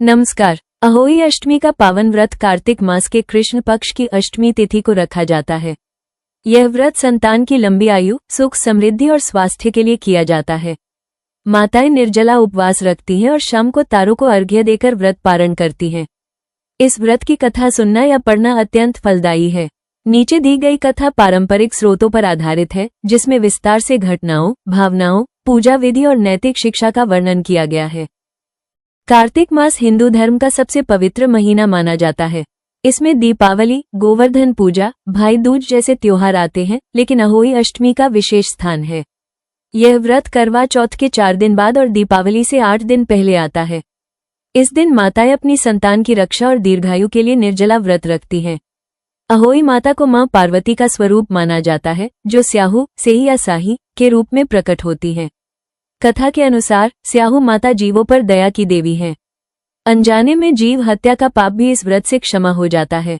नमस्कार। अहोई अष्टमी का पावन व्रत कार्तिक मास के कृष्ण पक्ष की अष्टमी तिथि को रखा जाता है। यह व्रत संतान की लंबी आयु, सुख, समृद्धि और स्वास्थ्य के लिए किया जाता है। माताएं निर्जला उपवास रखती हैं और शाम को तारों को अर्घ्य देकर व्रत पारण करती हैं। इस व्रत की कथा सुनना या पढ़ना अत्यंत फलदायी है। नीचे दी गई कथा पारंपरिक स्रोतों पर आधारित है, जिसमें विस्तार से घटनाओं, भावनाओं, पूजा विधि और नैतिक शिक्षा का वर्णन किया गया है। कार्तिक मास हिंदू धर्म का सबसे पवित्र महीना माना जाता है। इसमें दीपावली, गोवर्धन पूजा, भाई दूज जैसे त्योहार आते हैं, लेकिन अहोई अष्टमी का विशेष स्थान है। यह व्रत करवा चौथ के 4 दिन बाद और दीपावली से 8 दिन पहले आता है। इस दिन माताएं अपनी संतान की रक्षा और दीर्घायु के लिए निर्जला व्रत रखती हैं। अहोई माता को मां पार्वती का स्वरूप माना जाता है, जो स्याहू, सेही या साही के रूप में प्रकट होती हैं। कथा के अनुसार स्याहू माता जीवों पर दया की देवी हैं। अनजाने में जीव हत्या का पाप भी इस व्रत से क्षमा हो जाता है।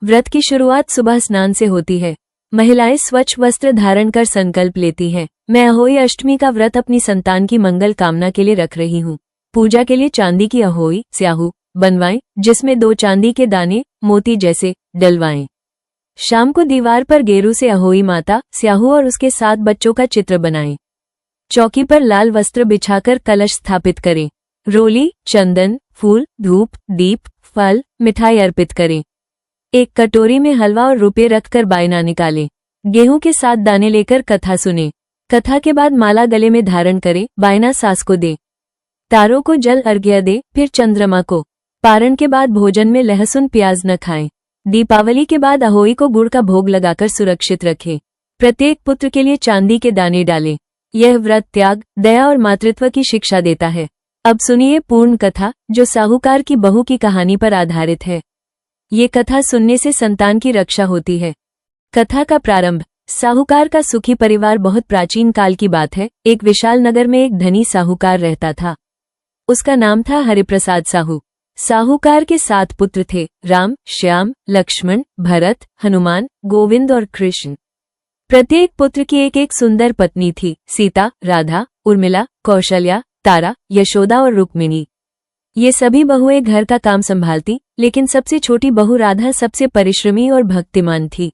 व्रत की शुरुआत सुबह स्नान से होती है। महिलाएं स्वच्छ वस्त्र धारण कर संकल्प लेती हैं, मैं अहोई अष्टमी का व्रत अपनी संतान की मंगल कामना के लिए रख रही हूँ। पूजा के लिए चांदी की अहोई स्याहू बनवाएं, जिसमें 2 चांदी के दाने मोती जैसे डलवाएं। शाम को दीवार पर गेरू से अहोई माता, स्याहू और उसके 7 बच्चों का चित्र बनाएं। चौकी पर लाल वस्त्र बिछाकर कलश स्थापित करें। रोली, चंदन, फूल, धूप, दीप, फल, मिठाई अर्पित करें। एक कटोरी में हलवा और रुपये रखकर बायना निकालें। गेहूं के 7 दाने लेकर कथा सुने। कथा के बाद माला गले में धारण करें, बायना सास को दे। तारों को जल अर्घ्य दे, फिर चंद्रमा को। पारण के बाद भोजन में लहसुन प्याज न खाएं। दीपावली के बाद अहोई को गुड़ का भोग लगाकर सुरक्षित रखें। प्रत्येक पुत्र के लिए चांदी के दाने डालें। यह व्रत त्याग, दया और मातृत्व की शिक्षा देता है। अब सुनिए पूर्ण कथा, जो साहूकार की बहू की कहानी पर आधारित है। ये कथा सुनने से संतान की रक्षा होती है। कथा का प्रारंभ। साहूकार का सुखी परिवार बहुत प्राचीन काल की बात है। एक विशाल नगर में एक धनी साहूकार रहता था। उसका नाम था हरिप्रसाद साहू। साहूकार के 7 पुत्र थे, राम, श्याम, लक्ष्मण, भरत, हनुमान, गोविंद और कृष्ण। प्रत्येक पुत्र की एक सुंदर पत्नी थी, सीता, राधा, उर्मिला, कौशल्या, तारा, यशोदा और रुक्मिणी। ये सभी बहुएं घर का काम संभालती, लेकिन सबसे छोटी बहू राधा सबसे परिश्रमी और भक्तिमान थी।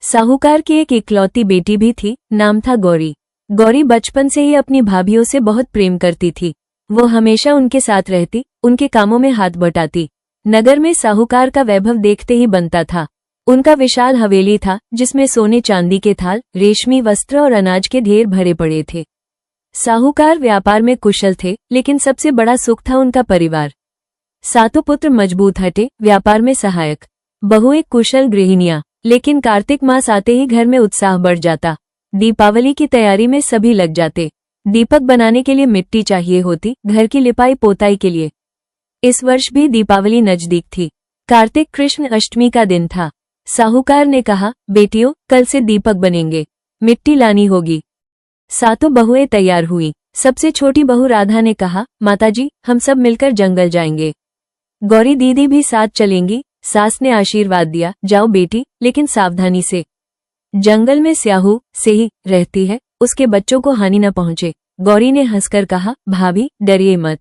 साहूकार की एक इकलौती बेटी भी थी, नाम था गौरी। गौरी बचपन से ही अपनी भाभीयों से बहुत प्रेम करती थी। वो हमेशा उनके साथ रहती, उनके कामों में हाथ बटाती। नगर में साहूकार का वैभव देखते ही बनता था। उनका विशाल हवेली था, जिसमें सोने चांदी के थाल, रेशमी वस्त्र और अनाज के ढेर भरे पड़े थे। साहूकार व्यापार में कुशल थे, लेकिन सबसे बड़ा सुख था उनका परिवार। 7 पुत्र मजबूत हटे, व्यापार में सहायक। बहुएं कुशल गृहिणियां। लेकिन कार्तिक मास आते ही घर में उत्साह बढ़ जाता। दीपावली की तैयारी में सभी लग जाते। दीपक बनाने के लिए मिट्टी चाहिए होती, घर की लिपाई पोताई के लिए। इस वर्ष भी दीपावली नजदीक थी। कार्तिक कृष्ण अष्टमी का दिन था। साहूकार ने कहा, बेटियों, कल से दीपक बनेंगे, मिट्टी लानी होगी। 7 बहुएं तैयार हुई। सबसे छोटी बहू राधा ने कहा, माताजी, हम सब मिलकर जंगल जाएंगे। गौरी दीदी भी साथ चलेंगी। सास ने आशीर्वाद दिया, जाओ बेटी, लेकिन सावधानी से। जंगल में स्याहू, सेही रहती है, उसके बच्चों को हानि न पहुंचे। गौरी ने हंसकर कहा, भाभी, डरिए मत,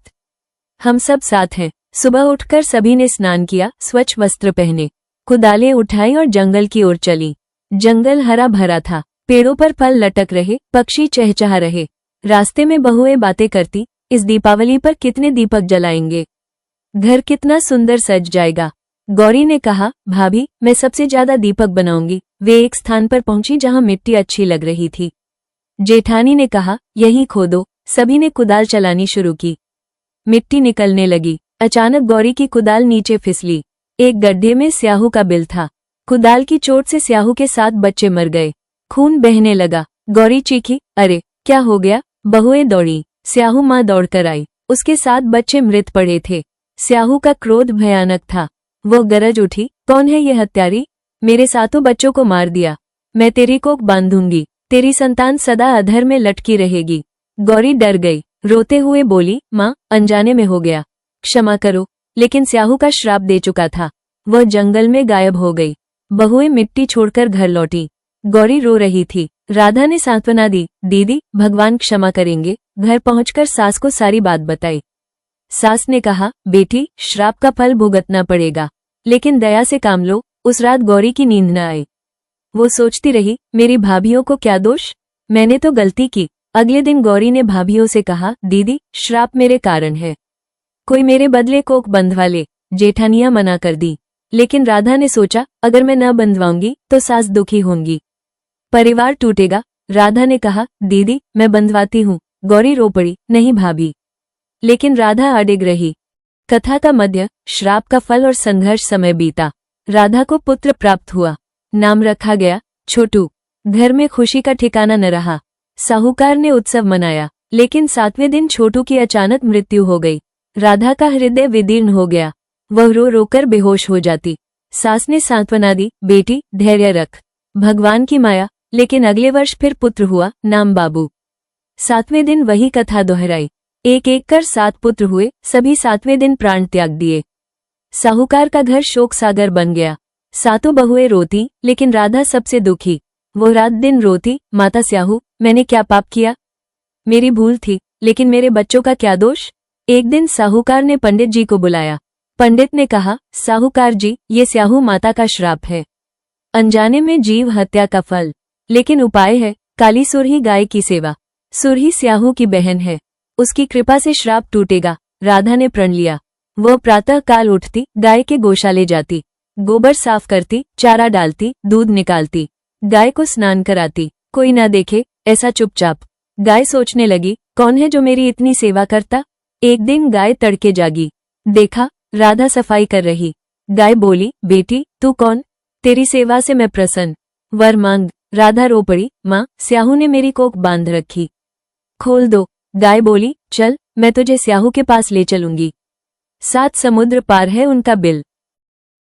हम सब साथ हैं। सुबह उठकर सभी ने स्नान किया, स्वच्छ वस्त्र पहने, कुदालें उठाई और जंगल की ओर चली। जंगल हरा भरा था, पेड़ों पर फल लटक रहे, पक्षी चहचहा रहे। रास्ते में बहुएं बातें करती, इस दीपावली पर कितने दीपक जलाएंगे, घर कितना सुंदर सज जाएगा। गौरी ने कहा, भाभी, मैं सबसे ज्यादा दीपक बनाऊंगी। वे एक स्थान पर पहुंची जहां मिट्टी अच्छी लग रही थी। जेठानी ने कहा, यहीं खोदो। सभी ने कुदाल चलानी शुरू की। मिट्टी निकलने लगी। अचानक गौरी की कुदाल नीचे फिसली। एक गड्ढे में स्याहू का बिल था। कुदाल की चोट से स्याहू के 7 बच्चे मर गए। खून बहने लगा। गौरी चीखी, अरे क्या हो गया। बहुएं दौड़ी। स्याहू मां दौड़कर आई। उसके 7 बच्चे मृत पड़े थे। स्याहू का क्रोध भयानक था। वो गरज उठी, कौन है ये हत्यारी, मेरे 7 बच्चों को मार दिया। मैं तेरी कोख बांधूंगी, तेरी संतान सदा अधर में लटकी रहेगी। गौरी डर गई, रोते हुए बोली, मां, अनजाने में हो गया, क्षमा करो। लेकिन स्याहू का श्राप दे चुका था। वह जंगल में गायब हो गई। बहुएं मिट्टी छोड़कर घर लौटी। गौरी रो रही थी। राधा ने सांत्वना दी, दीदी, भगवान क्षमा करेंगे। घर पहुंचकर सास को सारी बात बताई। सास ने कहा, बेटी श्राप का फल भुगतना पड़ेगा, लेकिन दया से काम लो। उस रात गौरी की नींद न आई। वो सोचती रही, मेरी भाभियों को क्या दोष, मैंने तो गलती की। अगले दिन गौरी ने भाभियों से कहा, दीदी श्राप मेरे कारण है, कोई मेरे बदले कोख बंधवा ले। जेठानियां मना कर दी, लेकिन राधा ने सोचा, अगर मैं न बंधवाऊंगी तो सास दुखी होंगी, परिवार टूटेगा। राधा ने कहा, दीदी मैं बंधवाती हूँ। गौरी रो पड़ी, नहीं भाभी। लेकिन राधा अडिग रही। कथा का मध्य, श्राप का फल और संघर्ष। समय बीता, राधा को पुत्र प्राप्त हुआ। नाम रखा गया छोटू। घर में खुशी का ठिकाना न रहा। साहूकार ने उत्सव मनाया, लेकिन 7वें दिन छोटू की अचानक मृत्यु हो गई। राधा का हृदय विदीर्ण हो गया, वह रो रोकर बेहोश हो जाती। सास ने सांत्वना दी, बेटी धैर्य रख, भगवान की माया। लेकिन अगले वर्ष फिर पुत्र हुआ, नाम बाबू। 7वें दिन वही कथा दोहराई। एक एक कर 7 पुत्र हुए, सभी 7वें दिन प्राण त्याग दिए। साहूकार का घर शोक सागर बन गया। 7 बहुएं रोती, लेकिन राधा सबसे दुखी। वो रात दिन रोती, माता स्याहू मैंने क्या पाप किया, मेरी भूल थी, लेकिन मेरे बच्चों का क्या दोष। एक दिन साहूकार ने पंडित जी को बुलाया। पंडित ने कहा, साहूकार जी ये स्याहू माता का श्राप है, अनजाने में जीव हत्या का फल, लेकिन उपाय है, काली सुरही गाय की सेवा। सुरही स्याहू की बहन है, उसकी कृपा से श्राप टूटेगा। राधा ने प्रण लिया। वह प्रातः काल उठती, गाय के गौशाले जाती, गोबर साफ करती, चारा डालती, दूध निकालती, गाय को स्नान कराती, कोई ना देखे ऐसा चुपचाप। गाय सोचने लगी, कौन है जो मेरी इतनी सेवा करता। एक दिन गाय तड़के जागी, देखा राधा सफाई कर रही। गाय बोली, बेटी तू कौन, तेरी सेवा से मैं प्रसन्न, वर मांग। राधा रो पड़ी, माँ स्याहू ने मेरी कोख बांध रखी, खोल दो। गाय बोली, चल मैं तुझे स्याहू के पास ले चलूंगी। 7 समुद्र पार है उनका बिल।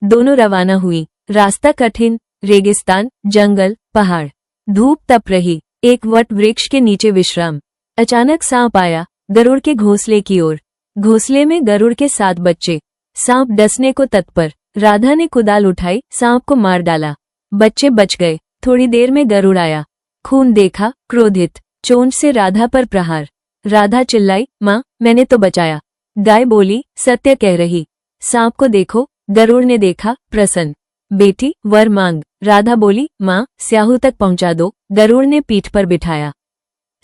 दोनों रवाना हुई। रास्ता कठिन, रेगिस्तान, जंगल, पहाड़, धूप तप रही। एक वट वृक्ष के नीचे विश्राम। अचानक सांप आया, गरुड़ के घोंसले की ओर। घोंसले में गरुड़ के 7 बच्चे। सांप डसने को तत्पर। राधा ने कुदाल उठाई, सांप को मार डाला। बच्चे बच गए। थोड़ी देर में गरुड़ आया, खून देखा, क्रोधित, चोंच से राधा पर प्रहार। राधा चिल्लाई, माँ मैंने तो बचाया। गाय बोली, सत्य कह रही, सांप को देखो। गरुड़ ने देखा, प्रसन्न, बेटी वर मांग। राधा बोली, माँ स्याहू तक पहुंचा दो। गरुड़ ने पीठ पर बिठाया,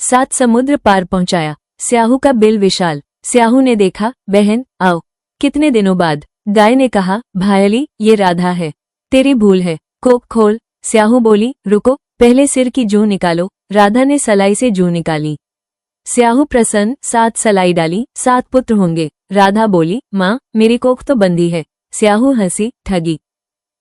7 समुद्र पार पहुंचाया। स्याहू का बिल विशाल। स्याहू ने देखा, बहन आओ, कितने दिनों बाद। गाय ने कहा, भायली ये राधा है, तेरी भूल है, कोख खोल। स्याहू बोली, रुको पहले सिर की जूं निकालो। राधा ने सलाई से जूं निकाली। स्याहू प्रसन्न, 7 सलाई डाली, 7 पुत्र होंगे। राधा बोली, माँ मेरी कोख तो बंदी है। स्याहू हंसी, ठगी,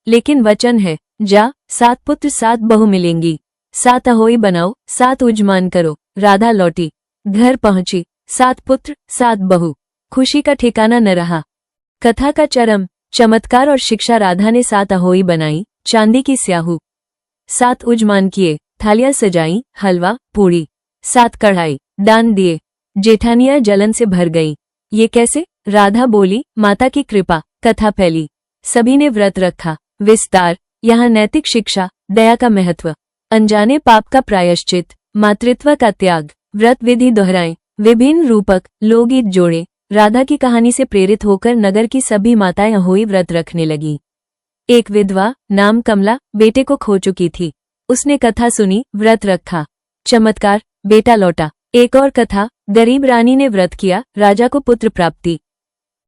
लेकिन वचन है, जा 7 पुत्र 7 बहू मिलेंगी। 7 अहोई बनाओ, 7 उजमान करो। राधा लौटी, घर पहुंची, 7 पुत्र 7 बहू। खुशी का ठिकाना न रहा। कथा का चरम, चमत्कार और शिक्षा। राधा ने 7 अहोई बनाई, चांदी की स्याहू। 7 उजमान किए, थालियां सजाई, हलवा पूड़ी। 7 कढ़ाई, दान दिए। जेठानियां जलन से भर गईं। ये कैसे। राधा बोली, माता की कृपा। कथा फैली, सभी ने व्रत रखा। विस्तार, यहाँ नैतिक शिक्षा, दया का महत्व, अनजाने पाप का प्रायश्चित, मातृत्व का त्याग। व्रत विधि दोहराएं, विभिन्न रूपक, लोकगीत जोड़े। राधा की कहानी से प्रेरित होकर नगर की सभी माताएं अहोई व्रत रखने लगीं। एक विधवा, नाम कमला, बेटे को खो चुकी थी। उसने कथा सुनी, व्रत रखा, चमत्कार, बेटा लौटा। एक और कथा, गरीब रानी ने व्रत किया, राजा को पुत्र प्राप्ति।